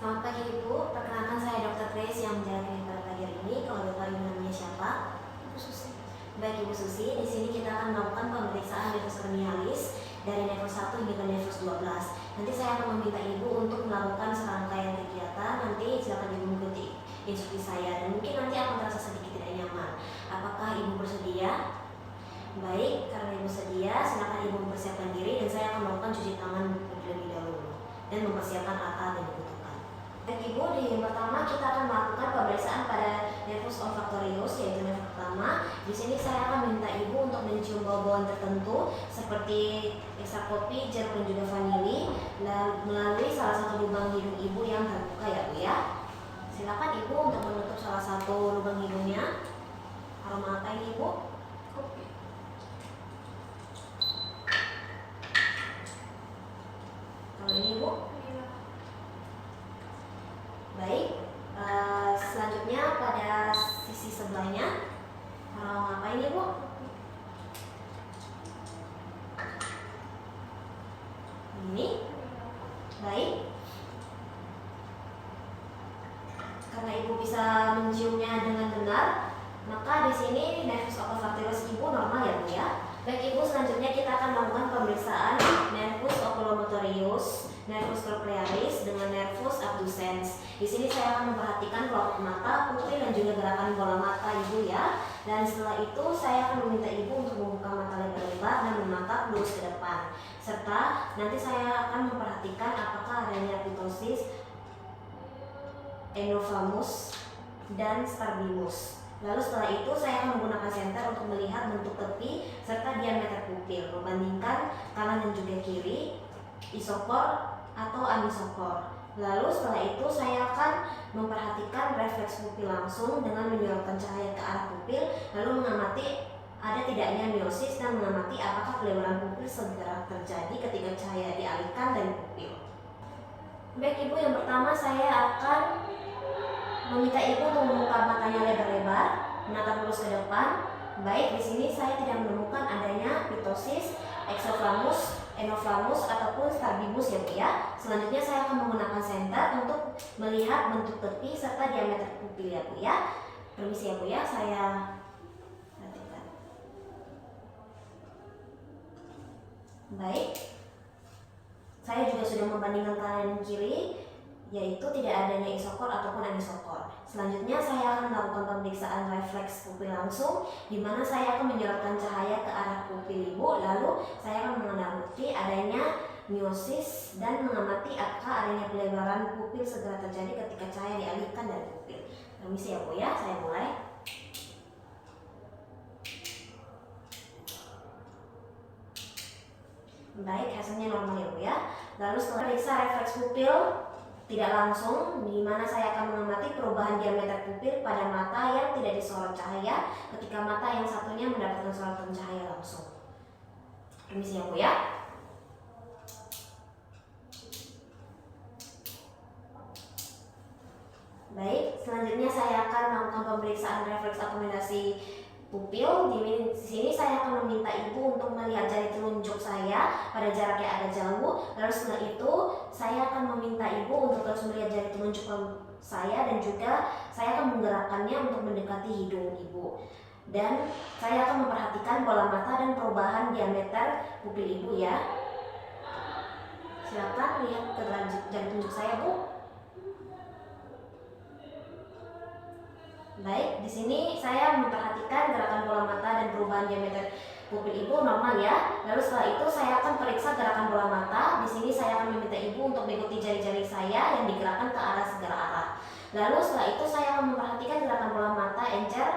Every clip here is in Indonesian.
Selamat pagi Ibu, perkenalkan saya Dr. Grace yang menjalani pada pagi hari ini. Kalau Bapak Ibu namanya siapa? Ibu Susi. Baik Ibu Susi, di sini kita akan melakukan pemeriksaan nervus cranialis dari nervus 1 hingga ke nervus 12. Nanti saya akan meminta Ibu untuk melakukan serangkaian kegiatan. Nanti silakan Ibu mengikuti instruksi saya dan mungkin nanti akan terasa sedikit tidak nyaman. Apakah Ibu bersedia? Baik, karena Ibu sedia, silakan Ibu mempersiapkan diri dan saya akan melakukan cuci tangan terlebih dahulu dan mempersiapkan alat-alat yang dibutuhkan. Baik Ibu, yang pertama kita akan melakukan pemeriksaan pada nervus olfaktorius, yaitu nervus pertama. Di sini saya akan minta Ibu untuk mencium bau-bauan tertentu seperti ekstrak kopi, jeruk dan juga vanili melalui salah satu lubang hidung Ibu yang terbuka ya Bu ya. Silakan Ibu untuk menutup salah satu lubang hidungnya. Aroma apa ini Ibu? Kopi. Kalau ini Ibu? Baik, selanjutnya pada sisi sebelahnya, ngapain ya Bu? Ini, baik. Karena Ibu bisa menciumnya dengan benar, maka di sini nervus olfaktorius Ibu normal ya Bu ya. Baik Ibu, selanjutnya kita akan melakukan pemeriksaan nervus oculomotorius, nervus cochlearis dengan nervus abducens. Di sini saya akan memperhatikan kelopak mata, pupil dan juga gerakan bola mata Ibu ya. Dan setelah itu saya akan meminta Ibu untuk membuka mata lebar-lebar dan menatap lurus ke depan. Serta nanti saya akan memperhatikan apakah adanya ptosis, enophthalmus dan strabismus. Lalu setelah itu saya akan menggunakan senter untuk melihat bentuk tepi serta diameter pupil, membandingkan kanan dan juga kiri, isokor atau anisokor. Lalu setelah itu saya akan memperhatikan refleks pupil langsung dengan menyorotkan cahaya ke arah pupil, lalu mengamati ada tidaknya miosis dan mengamati apakah pelebaran pupil segera terjadi ketika cahaya dialihkan dari pupil. Baik Ibu, yang pertama saya akan meminta Ibu untuk membuka matanya lebar-lebar, menatap lurus ke depan. Baik, di sini saya tidak menemukan adanya ptosis, exophthalmus, enophthalmus ataupun strabismus ya Bu ya. Selanjutnya saya akan menggunakan senter untuk melihat bentuk tepi serta diameter pupil ya Bu ya. Permisi ya Bu ya, saya perhatikan. Baik, saya juga sudah membandingkan kanan dan kiri, yaitu tidak adanya isokor ataupun anisokor. Selanjutnya saya akan melakukan pemeriksaan refleks pupil langsung, di mana saya akan menyorotkan cahaya ke arah pupil Ibu, lalu saya akan mengamati adanya miosis dan mengamati apakah adanya pelebaran pupil segera terjadi ketika cahaya dialihkan dari pupil. Permisi ya Bu ya, saya mulai. Baik, hasilnya normal ya Bu ya. Lalu setelah periksa refleks pupil tidak langsung, di mana saya akan mengamati perubahan diameter pupil pada mata yang tidak disorot cahaya ketika mata yang satunya mendapatkan sorotan cahaya langsung. Permisi ya Bu ya. Baik, selanjutnya saya akan melakukan pemeriksaan refleks akomodasi pupil. Di sini saya akan meminta Ibu untuk melihat jari telunjuk saya pada jarak yang agak jauh. Lalu setelah itu saya akan meminta Ibu untuk terus melihat jari telunjuk saya dan juga saya akan menggerakkannya untuk mendekati hidung Ibu. Dan saya akan memperhatikan bola mata dan perubahan diameter pupil Ibu ya. Silakan lihat ke jari telunjuk saya Bu. Baik, di sini saya memperhatikan gerakan bola mata dan perubahan diameter pupil Ibu normal ya. Lalu setelah itu saya akan periksa gerakan bola mata. Di sini saya akan meminta Ibu untuk mengikuti jari-jari saya yang digerakkan ke arah segala arah. Lalu setelah itu saya akan memperhatikan gerakan bola mata encer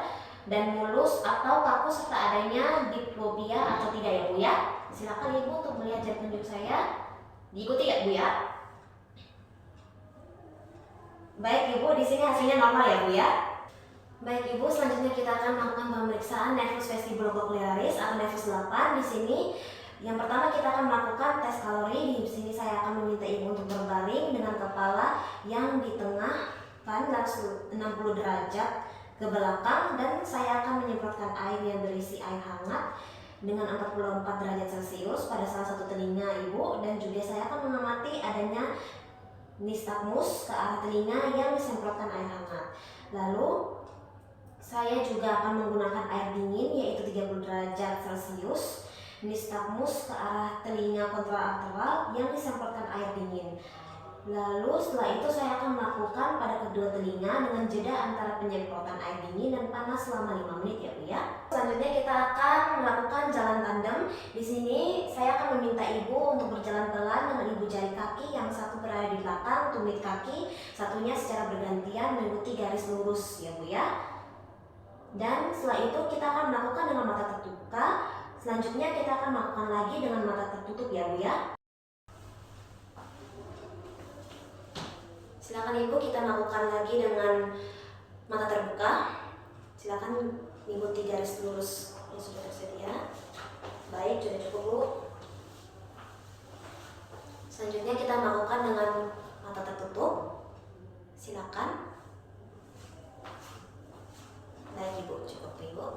dan mulus atau kaku serta adanya diplopia atau tidak ya Bu ya. Silakan Ibu untuk melihat jari telunjuk saya. Diikuti ya Bu ya. Baik Ibu, di sini hasilnya normal ya Bu ya. Baik Ibu, selanjutnya kita akan melakukan pemeriksaan nervus vestibulocochlearis atau nervus 8. Di sini yang pertama kita akan melakukan tes kalori. Di sini saya akan meminta Ibu untuk berbaring dengan kepala yang di tengah 60 derajat ke belakang dan saya akan menyemprotkan air yang berisi air hangat dengan 44 derajat Celcius pada salah satu telinga Ibu, dan juga saya akan mengamati adanya nistagmus ke arah telinga yang disemprotkan air hangat. Lalu saya juga akan menggunakan air dingin yaitu 30 derajat Celcius. Nistagmus ke arah telinga kontralateral yang disemprotkan air dingin. Lalu setelah itu saya akan melakukan pada kedua telinga dengan jeda antara penyemprotan air dingin dan panas selama 5 menit ya Bu ya. Selanjutnya kita akan melakukan jalan tandem. Di sini saya akan meminta Ibu untuk berjalan pelan dengan ibu jari kaki yang satu berada di belakang tumit kaki, satunya secara bergantian mengikuti garis lurus ya Bu ya. Dan setelah itu kita akan melakukan dengan mata terbuka. Selanjutnya kita akan melakukan lagi dengan mata tertutup ya Bu ya. Silakan Ibu kita lakukan lagi dengan mata terbuka. Silakan mengikuti garis lurus yang sudah tersedia. Baik, sudah cukup Bu. Selanjutnya kita lakukan dengan mata tertutup. Silakan. Baik Ibu, cukup Ibu.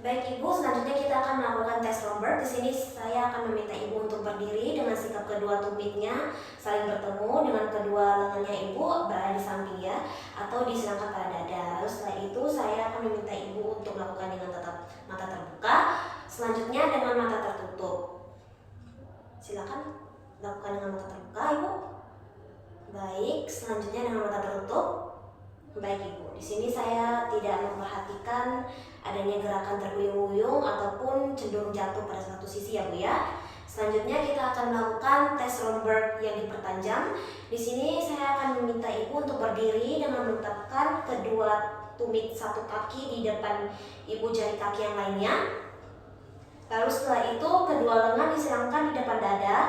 Baik Ibu, selanjutnya kita akan melakukan tes Romberg. Di sini saya akan meminta Ibu untuk berdiri dengan sikap kedua tumitnya saling bertemu dengan kedua lengannya Ibu berada di samping ya, atau diserangkan pada dada. Lalu setelah itu saya akan meminta Ibu untuk melakukan dengan tetap mata terbuka. Selanjutnya dengan mata tertutup. Silakan lakukan dengan mata terbuka Ibu. Baik, selanjutnya dengan mata tertutup. Baik Ibu, di sini saya tidak memperhatikan adanya gerakan terhuyung-huyung ataupun cenderung jatuh pada satu sisi ya Bu ya. Selanjutnya kita akan melakukan tes Romberg yang diperpanjang. Di sini saya akan meminta Ibu untuk berdiri dengan meletakkan kedua tumit satu kaki di depan Ibu jari kaki yang lainnya. Lalu setelah itu kedua lengan diserangkan di depan dada.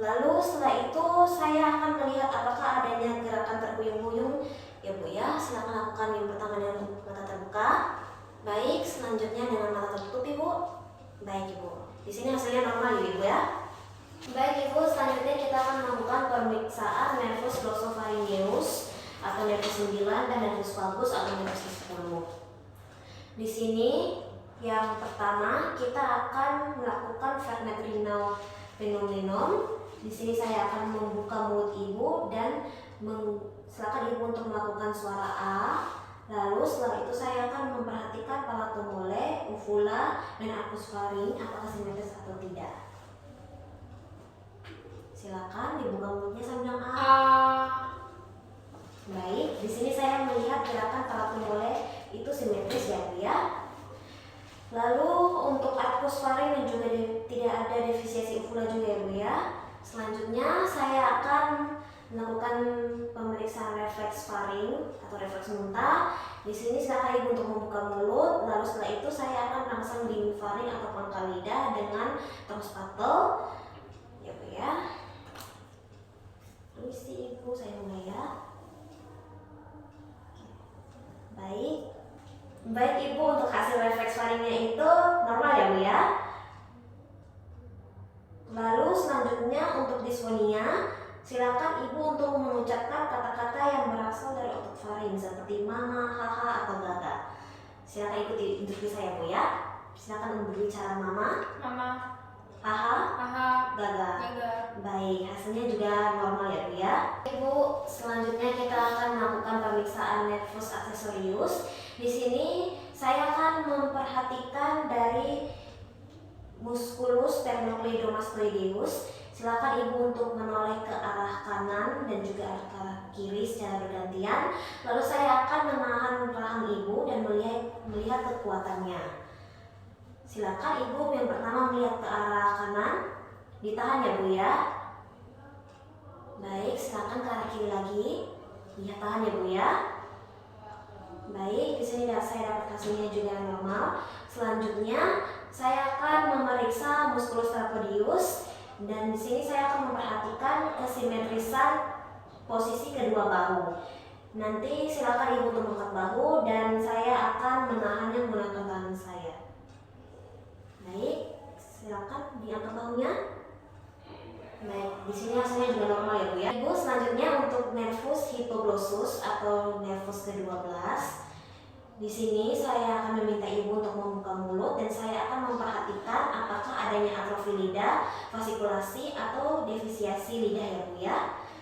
Lalu setelah itu saya akan melihat apakah adanya gerakan terhuyung-huyung ya Bu ya. Silakan lakukan yang pertama dengan mata terbuka. Baik, selanjutnya dengan mata tertutup Ibu. Baik Ibu. Di sini hasilnya normal ya Ibu ya. Baik Ibu, selanjutnya kita akan melakukan pemeriksaan nervus glossopharyngeus atau nervus 9 dan nervus valgus atau nervus 10. Di sini yang pertama kita akan melakukan vertebral phenomenon. Di sini saya akan membuka mulut Ibu dan silakan Ibu untuk melakukan suara A. Lalu setelah itu saya akan memperhatikan palato mole, uvula, dan arcus faring apakah simetris atau tidak. Silakan dibuka mulutnya sambil bilang A. Baik, di sini saya melihat gerakan palato mole itu simetris ya Bu ya. Lalu untuk arcus faring dan juga tidak ada defisiensi uvula juga ya Bu ya. Selanjutnya saya akan melakukan pemeriksaan refleks faring atau refleks muntah. Di sini silakan Ibu untuk membuka mulut. Lalu setelah itu saya akan merangsang dinding faring atau pangkal lidah dengan tongkat patel. Ya Bu ya. Permisi Ibu, saya mulai ya. Baik. Baik Ibu, untuk hasil refleks faringnya itu normal ya Bu ya. Lalu selanjutnya untuk disfonia, silakan Ibu untuk mengucapkan kata-kata yang berasal dari otot faring seperti mama, haha, atau gaga. Silakan ikuti instruksi saya Bu ya. Silakan berbicara mama, haha, gaga. Baik, hasilnya juga normal ya Bu ya. Ibu, selanjutnya kita akan melakukan pemeriksaan nervus accessorius. Di sini saya akan memperhatikan dari musculus sternocleidomastoideus. Silakan Ibu untuk menoleh ke arah kanan dan juga ke arah kiri secara bergantian. Lalu saya akan menahan rahang Ibu dan melihat kekuatannya. Silakan Ibu yang pertama melihat ke arah kanan, ditahan ya Bu ya. Baik, silakan ke arah kiri lagi, lihat tahan ya Bu ya. Baik, di sini saya dapat hasilnya juga normal. Selanjutnya saya akan memeriksa musculus trapedius dan di sini saya akan memperhatikan kesimetrisan posisi kedua bahu. Nanti silakan Ibu untuk mengangkat bahu dan saya akan menahannya menggunakan tangan saya. Baik, silakan diangkat bahunya. Baik, di sini hasilnya juga normal ya Bu ya. Ibu, selanjutnya untuk nervus hypoglossus atau nervus ke-12. Di sini saya akan meminta ibu untuk membuka mulut dan saya akan memperhatikan apakah adanya atrofi lidah, fasikulasi atau defisiasi lidah ya Bu ya.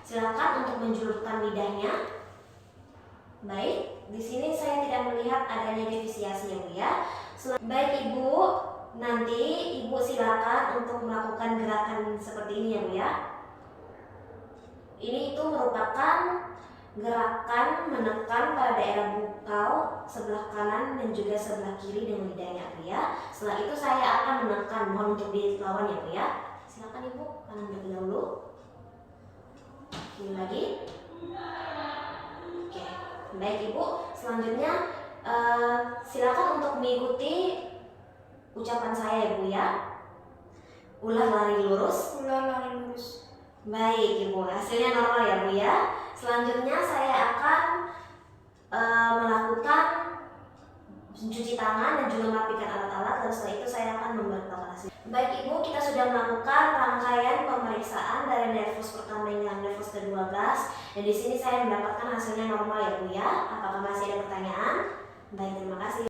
Silakan untuk menjulurkan lidahnya. Baik, di sini saya tidak melihat adanya defisiasi ya Bu ya. Baik Ibu, nanti Ibu silakan untuk melakukan gerakan seperti ini ya Bu ya. Ini itu merupakan gerakan menekan pada daerah bukau sebelah kanan dan juga sebelah kiri dengan lidahnya Bu ya. Setelah itu saya akan menekan, mohon untuk dilawan ya Bu ya. Silakan Ibu, kanan terlebih dahulu. Ini lagi. Oke, baik Ibu. Selanjutnya silakan untuk mengikuti ucapan saya ya Bu ya. Ulah lari lurus. Ulah lari lurus. Baik Ibu, hasilnya normal ya Bu ya. Selanjutnya saya akan melakukan mencuci tangan dan juga merapikan alat-alat, dan setelah itu saya akan memberitahukan hasil. Baik Ibu, kita sudah melakukan rangkaian pemeriksaan dari nervus pertama hingga nervus ke-12, dan di sini saya mendapatkan hasilnya normal ya Bu ya. Apakah masih ada pertanyaan? Baik, terima kasih.